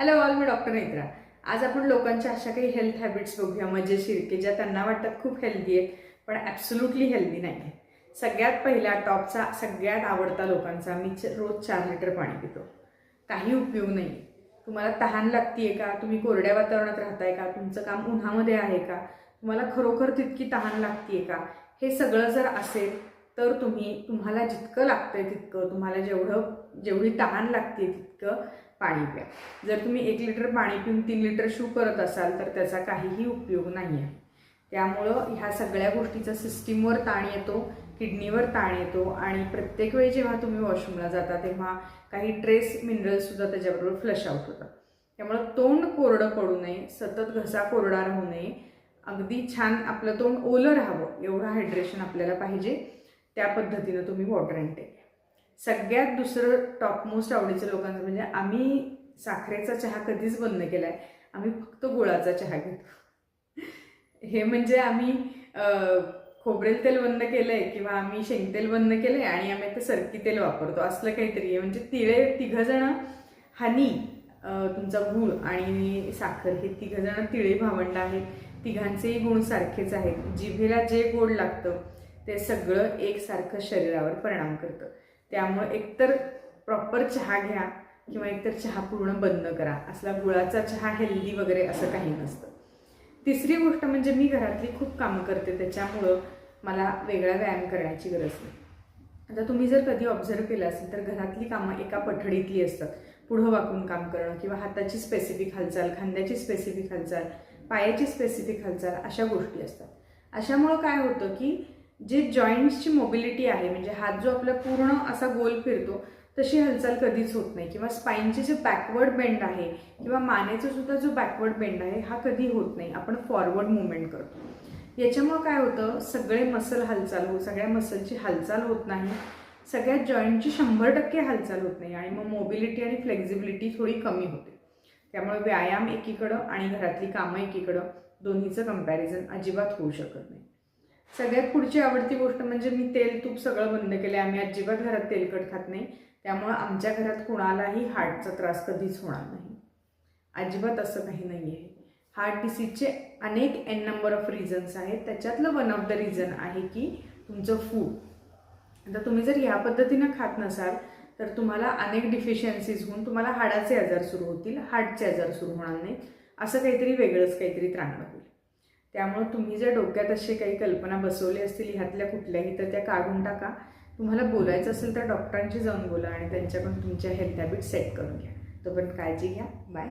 Hello all, मी doctor Netra. आज आपण लोकांच्या अशा काही हेल्थ हॅबिट्स बघूया मजेशीर, की ज्या त्यांना वाटतात खूप हेल्दी आहेत पण ॲब्सोल्युटली हेल्दी नाही आहे. सगळ्यात पहिला टॉपचा सगळ्यात आवडता लोकांचा, मी रोज 4 लिटर पाणी पितो. काही उपयोग नाही. तुम्हाला तहान लागतीये का? तुम्ही कोरड्या वातावरणात राहताय का? तुमचं काम उन्हामध्ये आहे का? तुम्हाला खरोखर तितकी तहान लागतीये का? हे सगळं जर असेल तर तुम्हाला जितकं लागतंय तितकं, तुम्हाला जेवढी तहान लागते तितकं पाणी प्या. जर तुम्ही 1 लिटर पाणी पिऊन 3 लिटर शू करत असाल तर त्याचा काहीही उपयोग नाही आहे. त्यामुळं ह्या सगळ्या गोष्टीचा सिस्टीमवर ताण येतो, किडनीवर ताण येतो आणि प्रत्येक वेळी जेव्हा तुम्ही वॉशरूमला जाता तेव्हा काही ट्रेस मिनरल्ससुद्धा त्याच्याबरोबर फ्लश आउट होतात. त्यामुळं तोंड कोरडं पडू नये, सतत घसा कोरडा राहू नये, अगदी छान आपलं तोंड ओलं राहावं एवढं हायड्रेशन आपल्याला पाहिजे. त्या पद्धतीनं तुम्ही वॉटर इनटेक. सगळ्यात दुसरं टॉपमोस्ट आवडीचं लोकांचं म्हणजे आम्ही साखरेचा चहा कधीच बंद केला आहे. आम्ही फक्त गुळाचा चहा घेतो. हे म्हणजे आम्ही खोबरेल तेल बंद केलं आहे किंवा आम्ही शेंगतेल बंद केलं आहे आणि आम्ही आता सरकी तेल वापरतो असलं काहीतरी आहे. म्हणजे तिघंजणं हनी, तुमचा गूळ आणि साखर हे तिघंजणं तिळे भावंड आहेत. तिघांचेही गुण सारखेच आहेत. जिभेला जे गोड लागतं ते सगळं एकसारखं शरीरावर परिणाम करतं. त्यामुळे एकतर प्रॉपर चहा घ्या किंवा एकतर चहा पूर्ण बंद करा. असला गुळाचा चहा हेल्दी वगैरे असं काही नसतं. तिसरी गोष्ट म्हणजे मी घरातली खूप कामं करते, त्याच्यामुळं मला वेगळा व्यायाम करण्याची गरज नाही. आता तुम्ही जर कधी ऑब्झर्व केलं असेल तर घरातली कामं एका पठडीतली असतात. पुढं वाकून काम करणं किंवा हाताची स्पेसिफिक हालचाल, खांद्याची स्पेसिफिक हालचाल, पायाची स्पेसिफिक हालचाल अशा गोष्टी असतात. अशामुळं काय होतं की जे जॉईंट्सची मोबिलिटी आहे, म्हणजे हात जो आपला पूर्ण असा गोल फिरतो तशी हालचाल कधीच होत नाही, किंवा स्पाईनचे जे बॅकवर्ड बेंड आहे किंवा मानेचा सुद्धा जो बॅकवर्ड बेंड आहे हा कधी होत नाही. आपण फॉरवर्ड मुवमेंट करतो. याच्यामुळं काय होतं, सगळ्या मसलची हालचाल होत नाही, सगळ्या जॉईंटची 100% हालचाल होत नाही आणि मग मोबिलिटी आणि फ्लेक्झिबिलिटी थोडी कमी होते. त्यामुळे व्यायाम एकीकडं आणि घरातली कामं एकीकडं, दोन्हीचं कंपॅरिझन अजिबात होऊ शकत नाही. सगळ्यात पुढची आवडती गोष्ट म्हणजे मी तेल तूप सगळं बंद केलं आहे. आम्ही अजिबात घरात तेलकट खात नाही. त्यामुळं आमच्या घरात कुणालाही हार्टचा त्रास कधीच होणार नाही. अजिबात असं काही नाही आहे. हार्ट डिसीजचे अनेक एन नंबर ऑफ रिझन्स आहेत. त्याच्यातलं वन ऑफ द रिझन आहे की तुमचं फूड. आता तुम्ही जर ह्या पद्धतीनं खात नसाल तर तुम्हाला अनेक डिफिशियन्सीज होऊन तुम्हाला हाडाचे आजार सुरू होतील, हार्टचे आजार सुरू होणार नाहीत. असं काहीतरी वेगळंच काहीतरी त्राणं होईल. त्यामुळे तुम्ही जर डोक्यात असे काही कल्पना बसवली असतील ह्यातल्या कुठल्याही तर त्या काढून टाका. तुम्हाला बोलायचं असेल तर डॉक्टरांशी जाऊन बोला आणि त्यांच्याकडून तुमच्या हेल्थ हॅबिट सेट करून घ्या. तोपर्यंत काळजी घ्या. बाय.